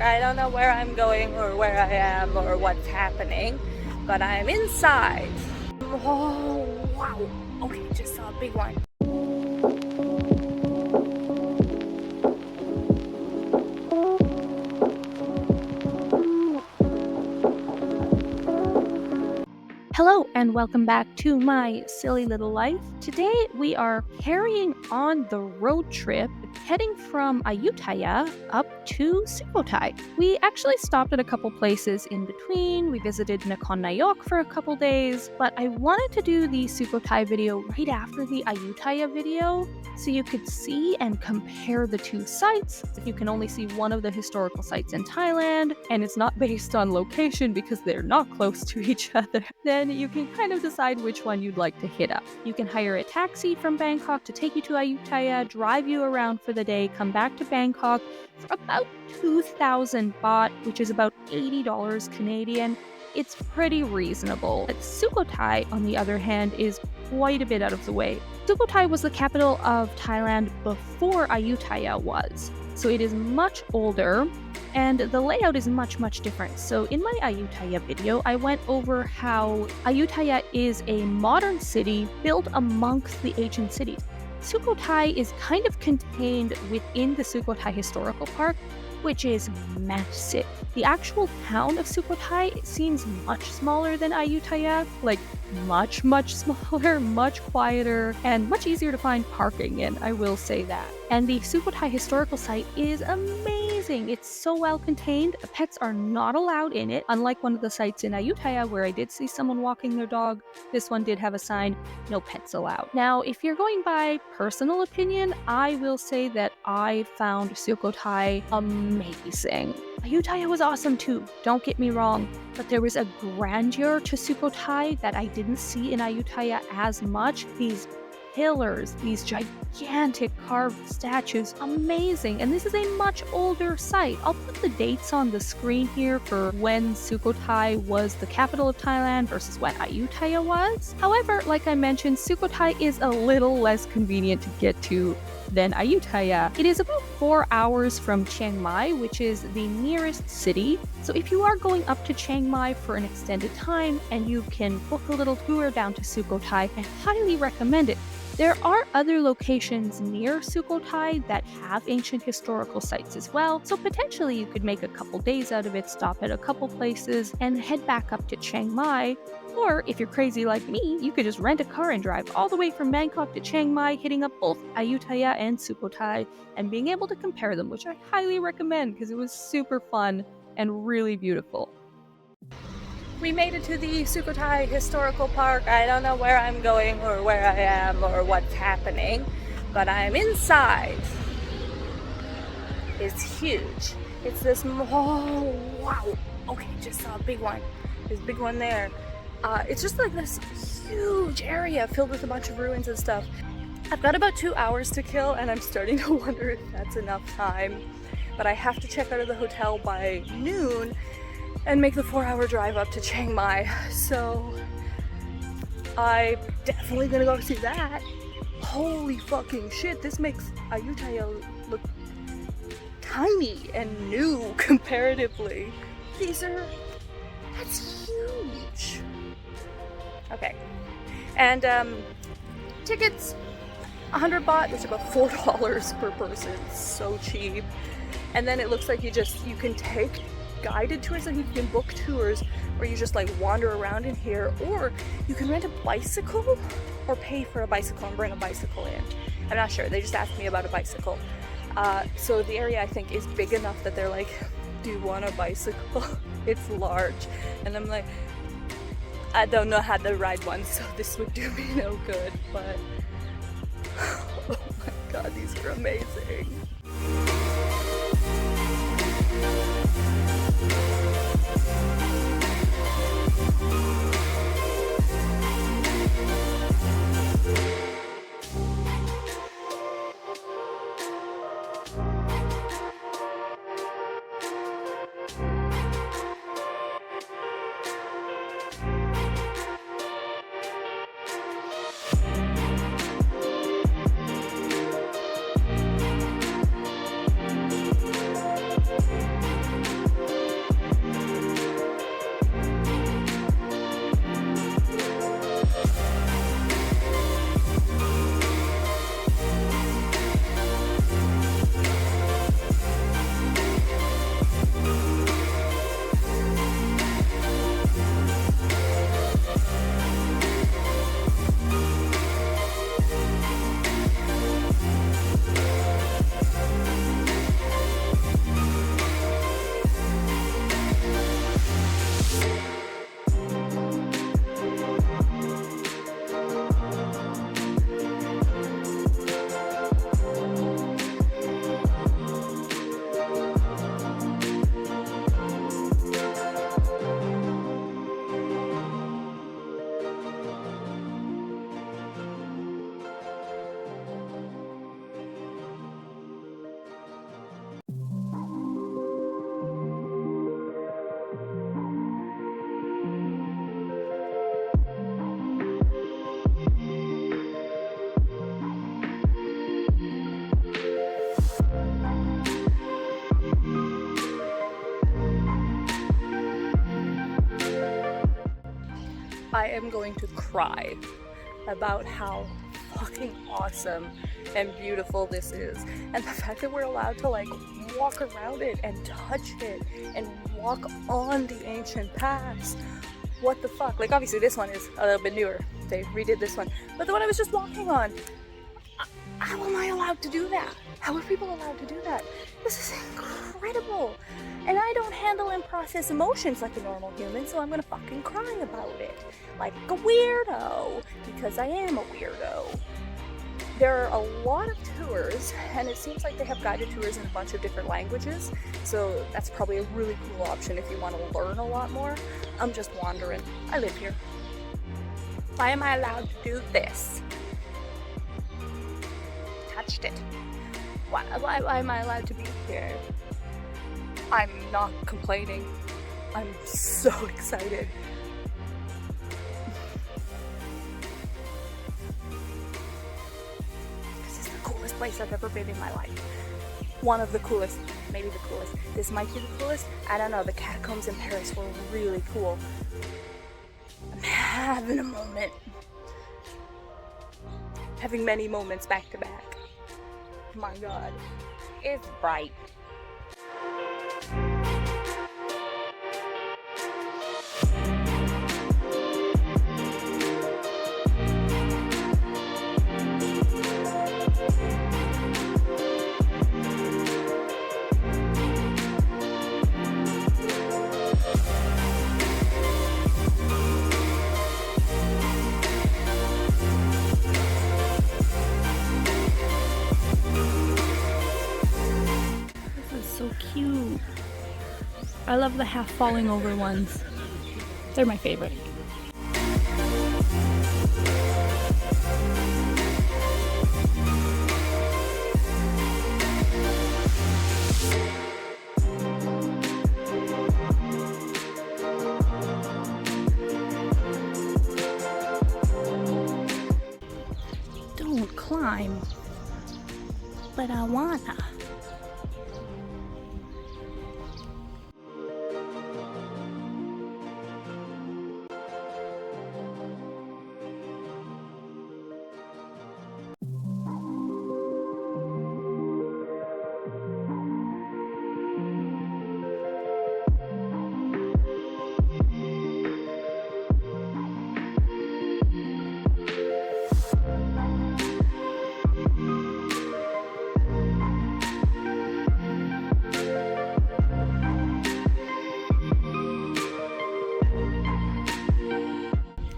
I don't know where I'm going or where I am or what's happening, but I'm inside. Oh, wow. Okay, just saw a big one. Hello and welcome back to my silly little life. Today we are carrying on the road trip heading from Ayutthaya up to Sukhothai. We actually stopped at a couple places in between. We visited Nakhon for a couple days, but I wanted to do the Sukhothai video right after the Ayutthaya video so you could see and compare the two sites. You can only see one of the historical sites in Thailand, and it's not based on location because they're not close to each other. Then you can kind of decide which one you'd like to hit up. You can hire a taxi from Bangkok to take you to Ayutthaya, drive you around for the day, come back to Bangkok for about 2,000 baht, which is about $80 Canadian. It's pretty reasonable. Sukhothai, on the other hand, is quite a bit out of the way. Sukhothai was the capital of Thailand before Ayutthaya was, so it is much older, and the layout is much different. So in my Ayutthaya video, I went over how Ayutthaya is a modern city built amongst the ancient cities. Sukhothai is kind of contained within the Sukhothai Historical Park, which is massive. The actual town of Sukhothai seems much smaller than Ayutthaya, like much smaller, much quieter, and much easier to find parking in, I will say that. And the Sukhothai Historical Site is amazing. It's so well contained. Pets are not allowed in it, unlike one of the sites in Ayutthaya where I did see someone walking their dog. This one did have a sign, no pets allowed. Now, if you're going by personal opinion, I will say that I found Sukhothai amazing. Ayutthaya was awesome too, don't get me wrong, but there was a grandeur to Sukhothai that I didn't see in Ayutthaya as much. These pillars, these gigantic carved statues, amazing. And this is a much older site. I'll put the dates on the screen here for when Sukhothai was the capital of Thailand versus when Ayutthaya was. However, like I mentioned, Sukhothai is a little less convenient to get to than Ayutthaya. It is about 4 hours from Chiang Mai, which is the nearest city. So if you are going up to Chiang Mai for an extended time and you can book a little tour down to Sukhothai, I highly recommend it. There are other locations near Sukhothai that have ancient historical sites as well, so potentially you could make a couple days out of it, stop at a couple places, and head back up to Chiang Mai. Or if you're crazy like me, you could just rent a car and drive all the way from Bangkok to Chiang Mai, hitting up both Ayutthaya and Sukhothai, and being able to compare them, which I highly recommend because it was super fun and really beautiful. We made it to the Sukhothai Historical Park. I don't know where I'm going or where I am or what's happening, but I'm inside. It's huge. It's this, oh, wow. Okay, just saw a big one. There's a big one there. It's just like this huge area filled with a bunch of ruins and stuff. I've got about 2 hours to kill and I'm starting to wonder if that's enough time. But I have to check out of the hotel by noon and make the 4-hour drive up to Chiang Mai. So I'm definitely gonna go see that. Holy fucking shit, this makes Ayutthaya look tiny and new comparatively. That's huge. Okay, and tickets, 100 baht, which is about $4 per person, so cheap. And then it looks like you can take guided tours, and you can book tours where you just like wander around in here, or you can rent a bicycle or pay for a bicycle and bring a bicycle in. I'm not sure, they just asked me about a bicycle. So the area I think is big enough that they're like, do you want a bicycle? It's large, and I'm like, I don't know how to ride one, so this would do me no good, but oh my god, these are amazing. I am going to cry about how fucking awesome and beautiful this is, and the fact that we're allowed to like walk around it and touch it and walk on the ancient paths. What the fuck? Like, obviously this one is a little bit newer, they redid this one, but the one I was just walking on, how am I allowed to do that? How are people allowed to do that? This is incredible. And I don't handle and process emotions like a normal human, so I'm gonna fucking cry about it like a weirdo, because I am a weirdo. There are a lot of tours, and it seems like they have guided tours in a bunch of different languages, so that's probably a really cool option if you want to learn a lot more. I'm just wandering. I live here. Why am I allowed to do this? Touched it. Why am I allowed to be here? I'm not complaining. I'm so excited. This is the coolest place I've ever been in my life. One of the coolest, maybe the coolest. This might be the coolest. I don't know, the catacombs in Paris were really cool. I'm having a moment. Having many moments back to back. My God, it's bright. So cute. I love the half falling over ones. They're my favorite. Don't climb, but I wanna.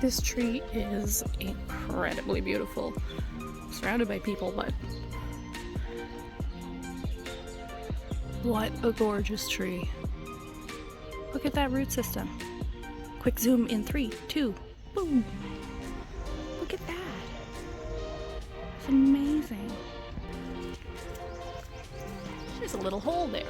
This tree is incredibly beautiful. Surrounded by people, but what a gorgeous tree. Look at that root system. Quick zoom in 3, 2, boom. Look at that. It's amazing. There's a little hole there.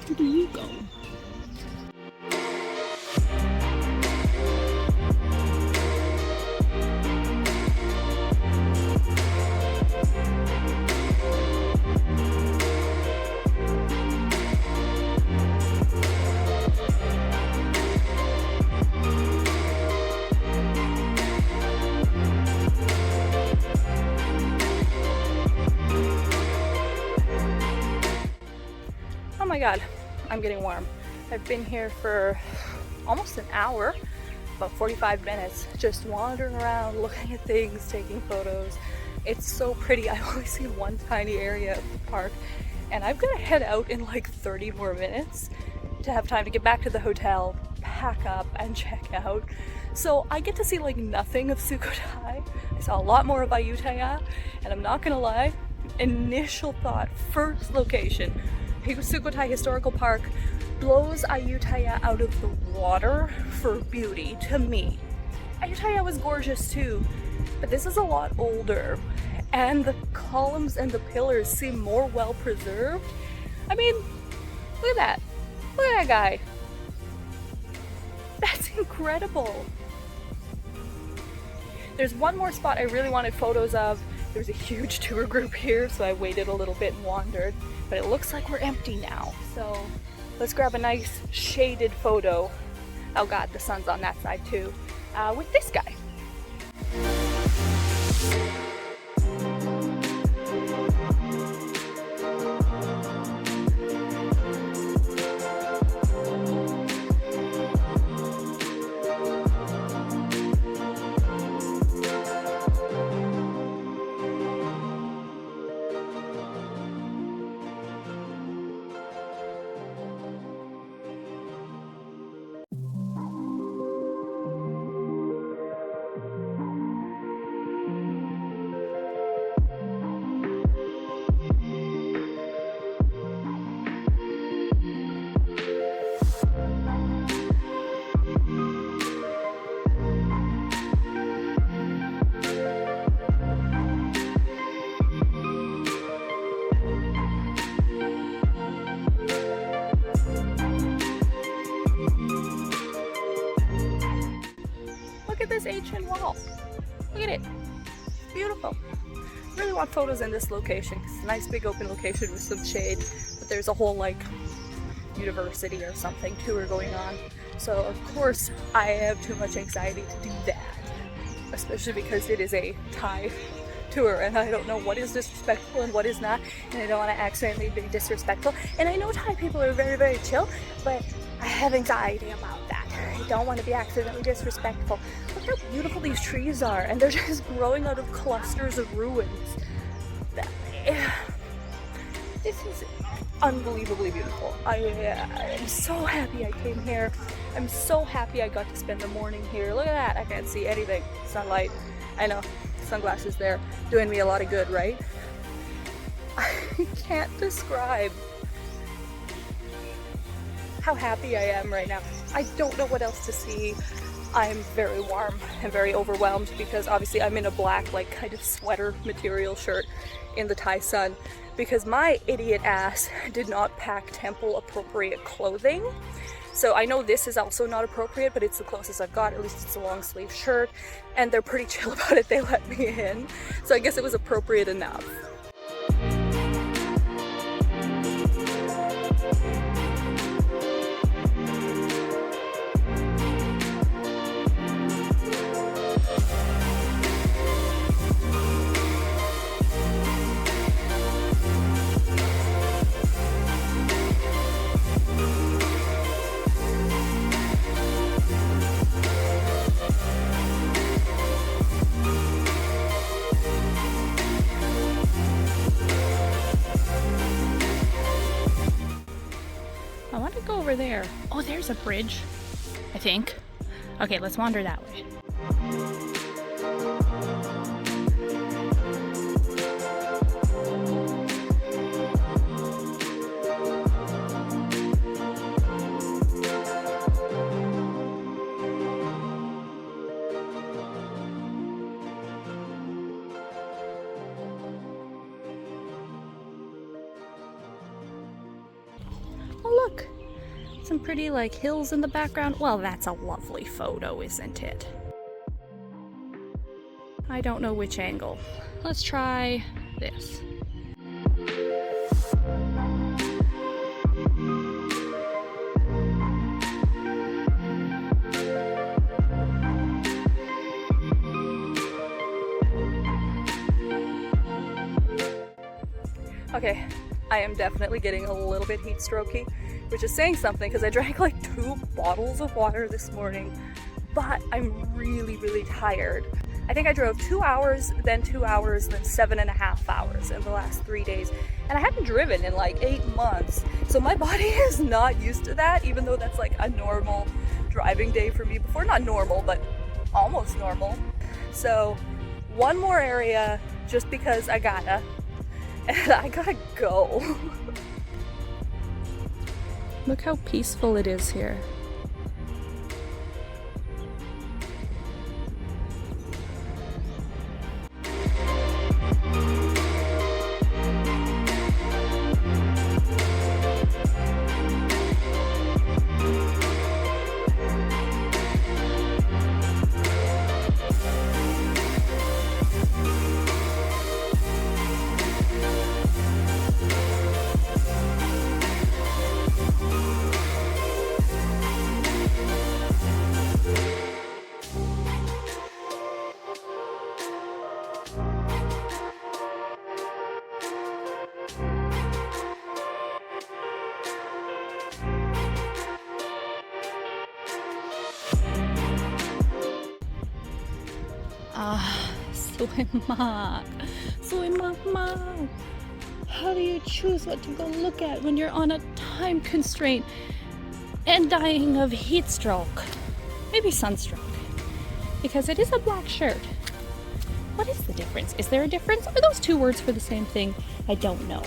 Where do you go? Oh my God, I'm getting warm. I've been here for almost an hour, about 45 minutes, just wandering around, looking at things, taking photos. It's so pretty. I've only seen one tiny area of the park, and I've got to head out in like 30 more minutes to have time to get back to the hotel, pack up, and check out. So I get to see like nothing of Sukhothai. I saw a lot more of Ayutthaya, and I'm not gonna lie, initial thought, first location, Sukhothai Historical Park blows Ayutthaya out of the water for beauty to me. Ayutthaya was gorgeous too, but this is a lot older, and the columns and the pillars seem more well preserved. I mean, look at that. Look at that guy. That's incredible. There's one more spot I really wanted photos of. There's a huge tour group here, so I waited a little bit and wandered, but it looks like we're empty now. So let's grab a nice shaded photo Oh god, the sun's on that side too, with this guy. Look at this ancient wall. Look at it. It's beautiful. I really want photos in this location. It's a nice big open location with some shade, but there's a whole like university or something tour going on. So of course I have too much anxiety to do that, especially because it is a Thai tour and I don't know what is disrespectful and what is not, and I don't want to accidentally be disrespectful. And I know Thai people are very, very chill, but I have anxiety about that. I don't want to be accidentally disrespectful. Look how beautiful these trees are, and they're just growing out of clusters of ruins. This is unbelievably beautiful. I am so happy I came here. I'm so happy I got to spend the morning here. Look at that, I can't see anything. Sunlight, I know, sunglasses there, doing me a lot of good, right? I can't describe how happy I am right now. I don't know what else to see. I'm very warm and very overwhelmed because obviously I'm in a black, like, kind of sweater material shirt in the Thai sun because my idiot ass did not pack temple appropriate clothing. So I know this is also not appropriate, but it's the closest I've got. At least it's a long sleeve shirt, and they're pretty chill about it. They let me in. So I guess it was appropriate enough. I want to go over there. Oh, there's a bridge, I think. Okay, let's wander that way. Oh, look, some pretty like hills in the background. Well, that's a lovely photo, isn't it? I don't know which angle. Let's try this. Okay, I am definitely getting a little bit heat strokey, which is saying something because I drank like 2 bottles of water this morning, but I'm really, really tired. I think I drove 2 hours, then 2 hours, then 7.5 hours in the last 3 days, and I haven't driven in like 8 months, so my body is not used to that, even though that's like a normal driving day for me before. Not normal, but almost normal. So one more area just because I gotta, and I gotta go. Look how peaceful it is here. วยมากสวยมาก How do you choose what to go look at when you're on a time constraint and dying of heat stroke? Maybe sunstroke. Because it is a black shirt. What is the difference? Is there a difference? Are those two words for the same thing? I don't know.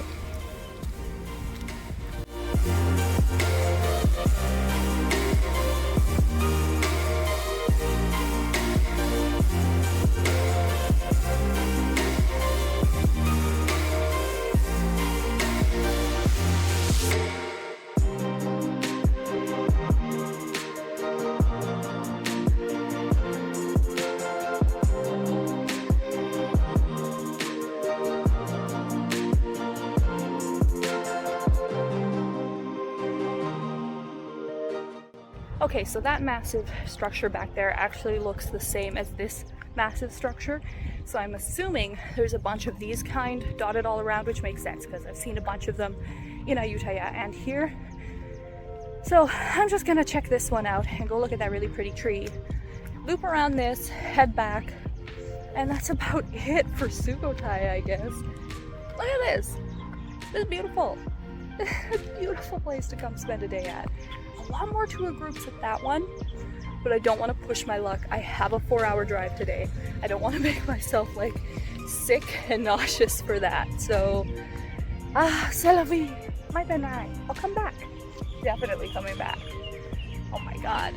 Okay, so that massive structure back there actually looks the same as this massive structure. So I'm assuming there's a bunch of these kind dotted all around, which makes sense because I've seen a bunch of them in Ayutthaya and here. So I'm just gonna check this one out and go look at that really pretty tree, loop around this, head back, and that's about it for Sukhothai, I guess. Look at this. This is beautiful. A beautiful place to come spend a day at. A lot more tour groups at that one, but I don't want to push my luck. I have a 4-hour drive today. I don't want to make myself like sick and nauseous for that. So, c'est la vie. My benai. I'll come back. Definitely coming back. Oh my god.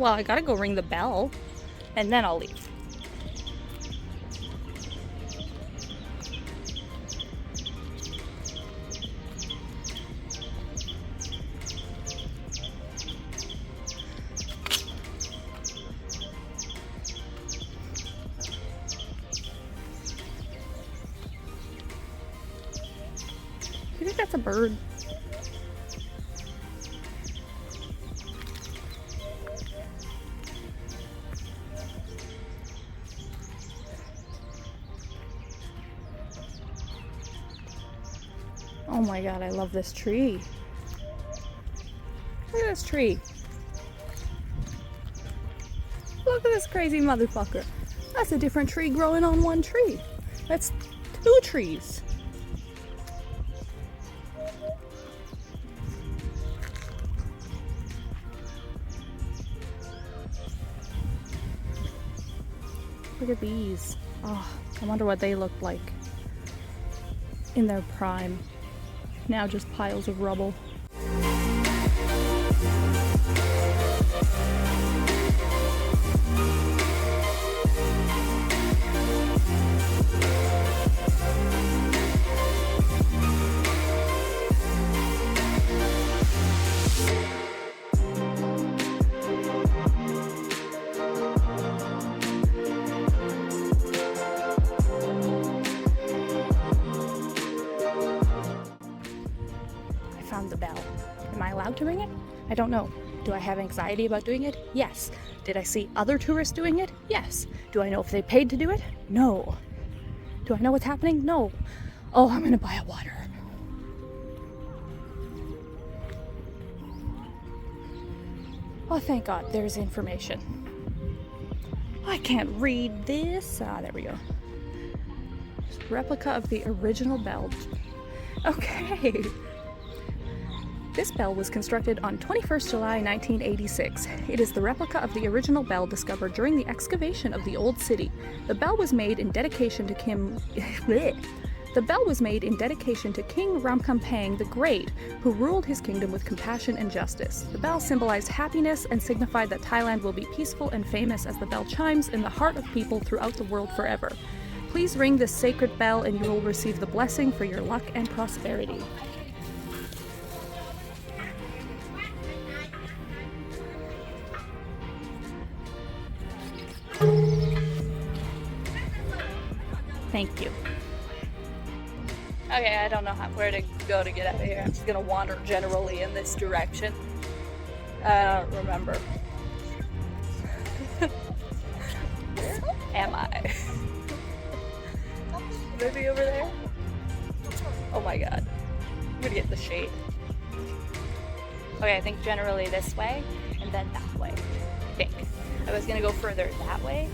Well, I gotta go ring the bell, and then I'll leave. You think that's a bird? Oh my god, I love this tree. Look at this tree. Look at this crazy motherfucker. That's a different tree growing on one tree. That's 2 trees. Look at these. Oh, I wonder what they looked like in their prime. Now just piles of rubble. Found the bell. Am I allowed to ring it? I don't know. Do I have anxiety about doing it? Yes. Did I see other tourists doing it? Yes. Do I know if they paid to do it? No. Do I know what's happening? No. Oh, I'm gonna buy a water. Oh, thank God, there's information. I can't read this. There we go. Replica of the original bell. Okay. This bell was constructed on 21st July 1986. It is the replica of the original bell discovered during the excavation of the old city. The bell was made in dedication to King Ramkhamhaeng the Great, who ruled his kingdom with compassion and justice. The bell symbolized happiness and signified that Thailand will be peaceful and famous as the bell chimes in the heart of people throughout the world forever. Please ring this sacred bell and you will receive the blessing for your luck and prosperity. Thank you. Okay, I don't know where to go to get out of here. I'm just gonna wander generally in this direction. I don't remember. Where am I? Maybe over there? Oh my god. I'm gonna get in the shade. Okay, I think generally this way, and then that way. I think. I was gonna go further that way,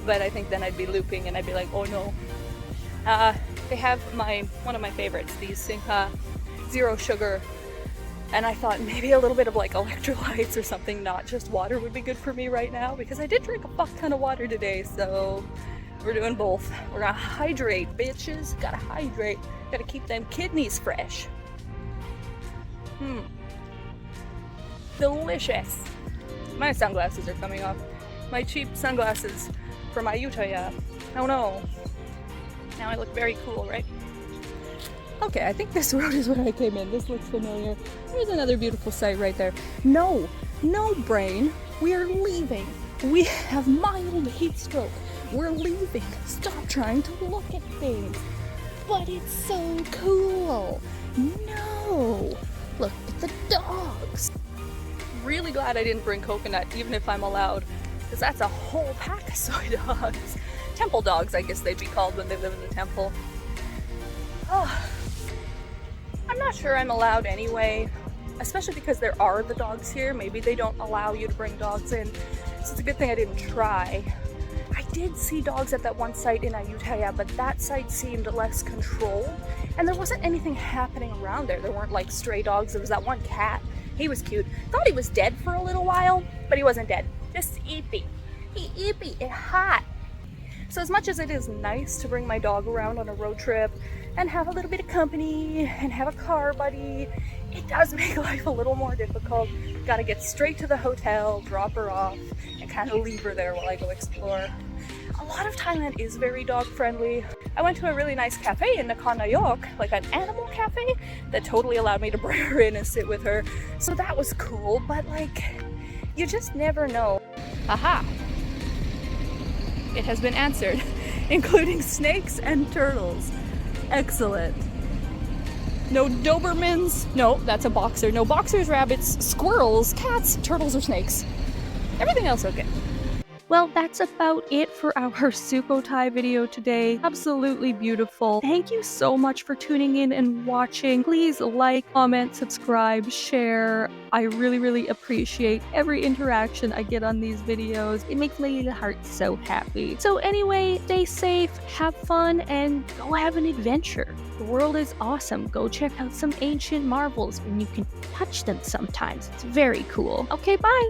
but I think then I'd be looping and I'd be like, oh no. They have one of my favorites, these Singha Zero Sugar, and I thought maybe a little bit of like electrolytes or something, not just water, would be good for me right now, because I did drink a fuck ton of water today, so we're doing both. We're gonna hydrate, bitches. Gotta hydrate. Gotta keep them kidneys fresh. Delicious. My sunglasses are coming off. My cheap sunglasses from Ayutthaya. Oh no. Now I look very cool, right? Okay, I think this road is where I came in. This looks familiar. There's another beautiful sight right there. No, brain. We are leaving. We have mild heat stroke. We're leaving. Stop trying to look at things. But it's so cool. No. Look at the dogs. Really glad I didn't bring coconut, even if I'm allowed, because that's a whole pack of soy dogs. Temple dogs, I guess they'd be called when they live in the temple. Oh, I'm not sure I'm allowed anyway, especially because there are the dogs here. Maybe they don't allow you to bring dogs in, so it's a good thing I didn't try. I did see dogs at that one site in Ayutthaya, but that site seemed less controlled, and there wasn't anything happening around there. There weren't like stray dogs. There was that one cat. He was cute. Thought he was dead for a little while, but he wasn't dead. Just eepy. He eepy. It hot. So as much as it is nice to bring my dog around on a road trip and have a little bit of company and have a car buddy, it does make life a little more difficult. Gotta get straight to the hotel, drop her off, and kind of leave her there while I go explore. A lot of Thailand is very dog friendly. I went to a really nice cafe in Nakhon Nayok, like an animal cafe, that totally allowed me to bring her in and sit with her. So that was cool, but like, you just never know. Aha! It has been answered, including snakes and turtles. Excellent. No Dobermans. No, that's a boxer. No boxers, rabbits, squirrels, cats, turtles, or snakes. Everything else okay. Well, that's about it for our Sukhothai video today. Absolutely beautiful. Thank you so much for tuning in and watching. Please like, comment, subscribe, share. I really, really appreciate every interaction I get on these videos. It makes my little heart so happy. So anyway, stay safe, have fun, and go have an adventure. The world is awesome. Go check out some ancient marvels when you can touch them sometimes. It's very cool. Okay, bye!